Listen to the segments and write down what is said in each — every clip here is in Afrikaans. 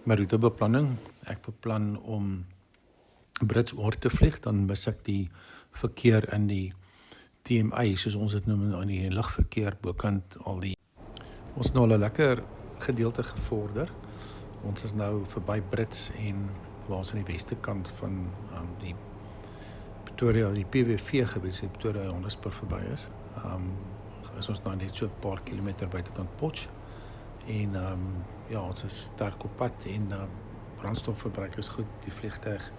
My routebeplanning. Ek beplan om Brits oor te vlieg, dan mis ek die verkeer in die TMA, soos ons dit noem, in die lugverkeer bokant al die. Ons het nou al 'n lekker gedeelte gevorder. Ons is nou verby Brits en waar ons aan die weste kant van die Pretoria, die PWV gebied, die Pretoria Johannesburg verby is ons nou net so 'n paar kilometer buitekant Potch. En ja, ons is sterk op pad en brandstofverbruik is goed. Die vliegtuig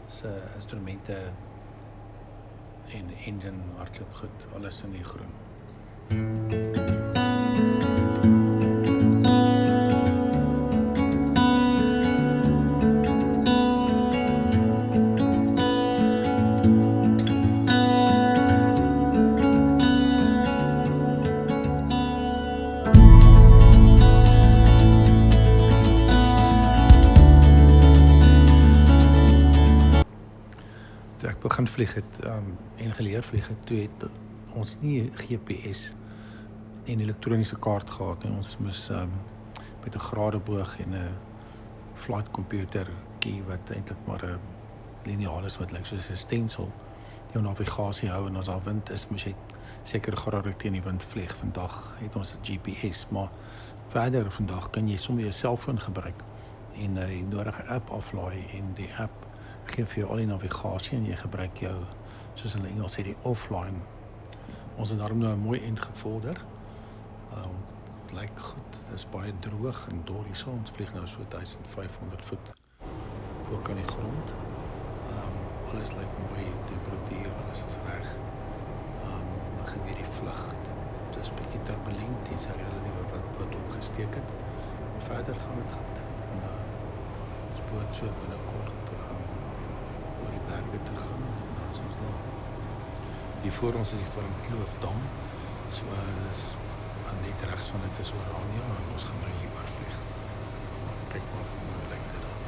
se instrumente en engine hardloop goed, alles in die groen. Toe ek begin vlieg het en geleer vlieg het, toe het ons nie GPS en elektroniese kaart gehad nie. Ons moes met 'n gradeboog en 'n flight computer key wat eintlik maar 'n liniaal is wat lyk soos 'n stencil jou navigasie hou, en as daar wind is, moet jy seker grade teen die wind vlieg. Vandag het ons 'n GPS, maar verder vandag kan jy sommer jou selfoon gebruik en die nodige app aflaai, en die app gee vir jou al die navigasie en jy gebruik jou, soos in Engels sê, die offline. Ons het daarom nou 'n mooi eind gevorder. Het lyk goed, dit is baie droog en dor hierso. Ons vlieg nou so 1500 voet bo kan die grond. Alles lyk mooi, temperatuur, alles is reg. Gebeur die vlug. Dit is bietjie turbulent, dis 'n relatiewe wind wat opgesteek het. Maar verder gaan dit goed. En ons behoort so binnekort oor die berge te gaan. En dan is ons daar. Hier voor ons is die Kloofdam. So is net regs van dit is Oranje, en ons gaan nou hier oorvlieg. Kyk maar hoe lyk dit daar.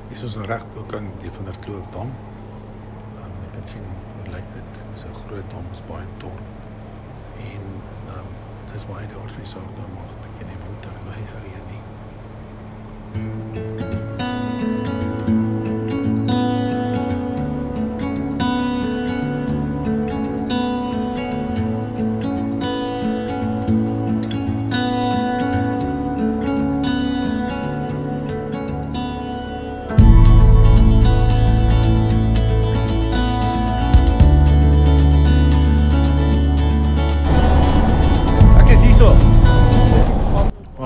Hier is ons reg bokant die van der Kloofdam. Jy kan sien hoe lyk dit. Dit is 'n groot dam, is baie dor. En dit is baie die aard van die saak, nou mag 'n bietjie in die winter nie reën nie.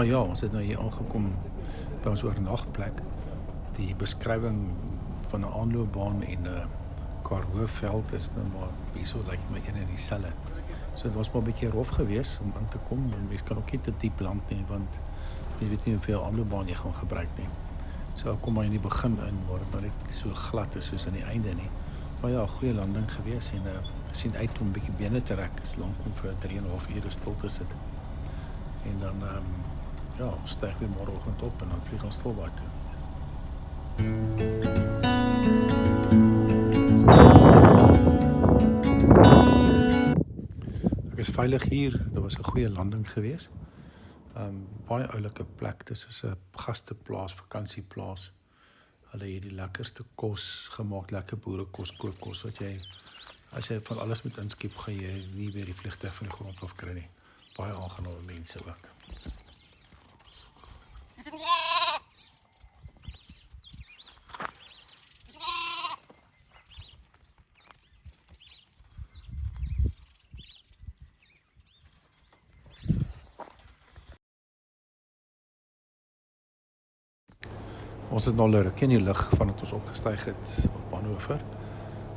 Ja, ons het nou hier aangekom by ons oornagplek. Die beskrywing van 'n aanloopbaan en 'n Karoo-veld is nou maar hierso lyk my een en dieselfde. So dit was maar 'n bietjie rof geweest om aan te kom, en mens kan ook nie te diep land nie, want jy weet nie hoeveel aanloopbaan jy gaan gebruik nie. So kom maar in die begin in, waar dit maar net so glad is soos aan die einde nie. Maar ja, goeie landing geweest, en sien uit om 'n bietjie bene te rek, is lank om vir 3,5 ure stil te sit. En dan ja, styg weer môreoggend op en dan vlieg ons Stilbaai toe. Ek is veilig hier. Dit was 'n goeie landing geweest. Baie oulike plek. Dis is 'n gasteplaas, vakansieplaas. Hulle het die lekkerste kos gemaak, lekker boerekos, koopkos wat jy, as jy van alles moet inskiep, gaan jy nie weer die vliegtuig van die grond af kry nie. Baie aangename mense ook. Ons is nou 'n rukkie in die lug vandat ons opgestyg het op Hannover.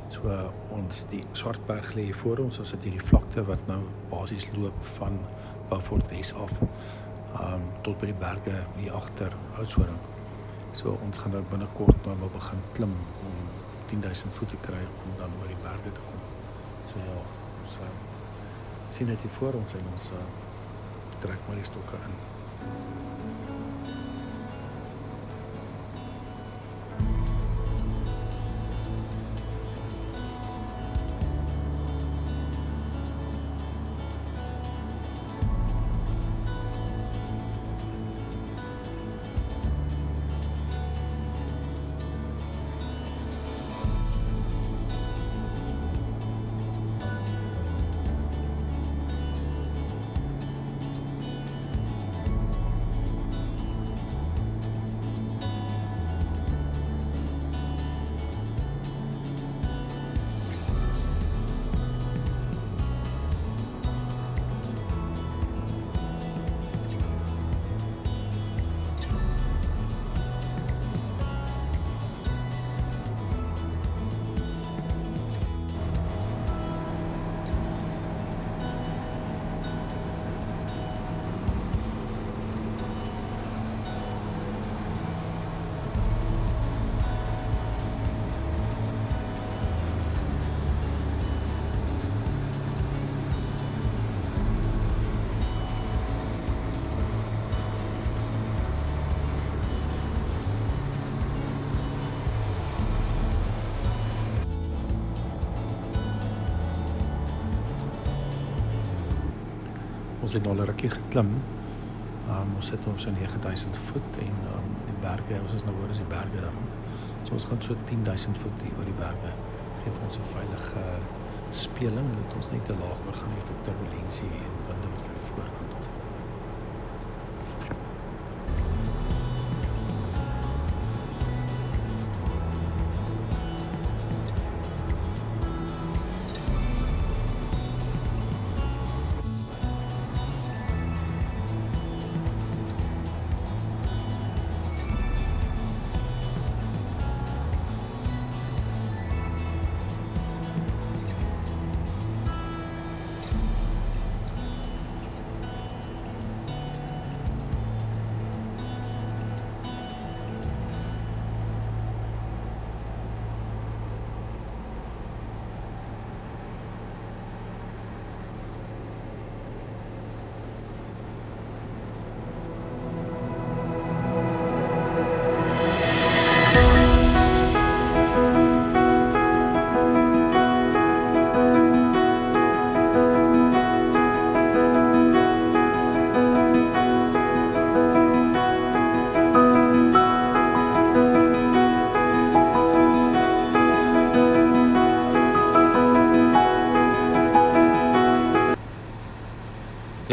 So ons, die Swartberg lê hier voor ons. Ons het hierdie vlakte wat nou basies loop van Beaufort Wes af tot by die berge hier agter Oudtshoorn. So ons gaan nou binnekort nou begin klim om 10,000 voet te kry om dan oor die berge te kom. So ja, ons sien dit hier voor ons en ons trek maar die stokke in. Ons het nou 'n rukkie geklim. Ons sit op so 9,000 voet en die berge, ons is nou oor as die berge daarom. So ons gaan so 10,000 voet hier oor die berge. Geef ons 'n veilige speling, dat ons nie te laag oor gaan nie vir turbulensie en winde wat van die voorkant af kom.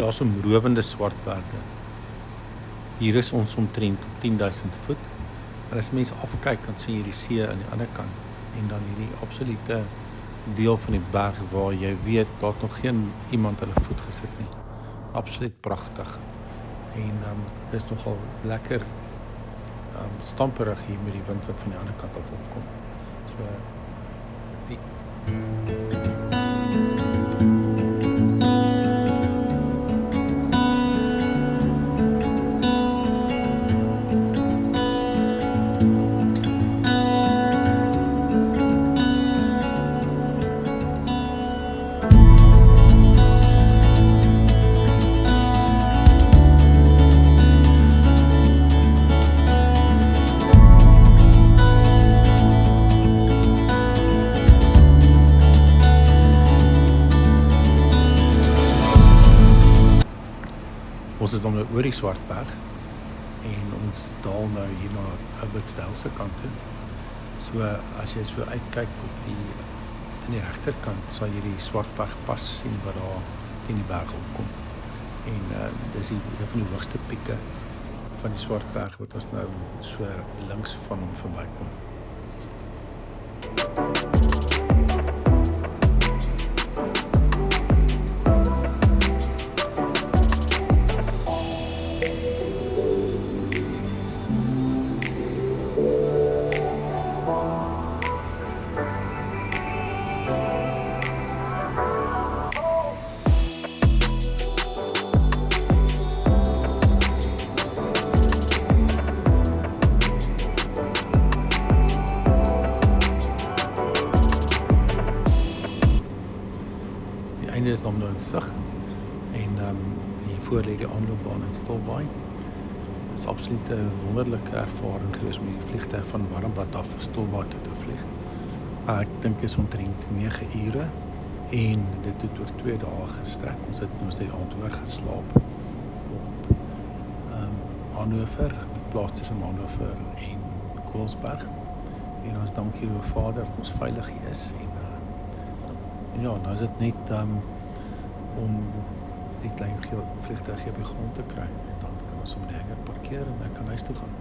Daar is rowende Swartberge. Hier is ons omtrent op 10,000 voet. En as mens afkyk, dan sien jy die see aan die ander kant. En dan hierdie absolute deel van die berg waar jy weet, daar het nog geen iemand hulle voet gesit nie. Absoluut pragtig. En dis nogal lekker stamperig hier met die wind wat van die ander kant af opkom. So die Ons is dan nou oor die Swartberg en ons daal nou hier na Abbotsdale se kant toe. So as jy so uitkyk op in die regterkant sal jy die Swartberg pas sien wat daar teen die berg opkom. En dis een van die hoogste pieke van die Swartberg wat ons nou so links van hom verbykom. Die einde is dan nou in sig en hier voor lê die aanloopbaan in Stilbaai. Dit is absoluut 'n wonderlike ervaring gewees om die vliegtuig van Warmbad af Stilbaai toe te vlieg. Ek dink is omtrent 9 ure en dit het oor 2 dae gestrek. Ons het die aand oorgeslaap op Hannover, plaas tussen Hannover en Koelsberg. En ons dank Here Vader dat ons veilig hier is en ja, nou is dit net om die klein vliegtuig op die grond te kry en dan kan ons hom in die hangar parkeer en ek kan huis toe gaan.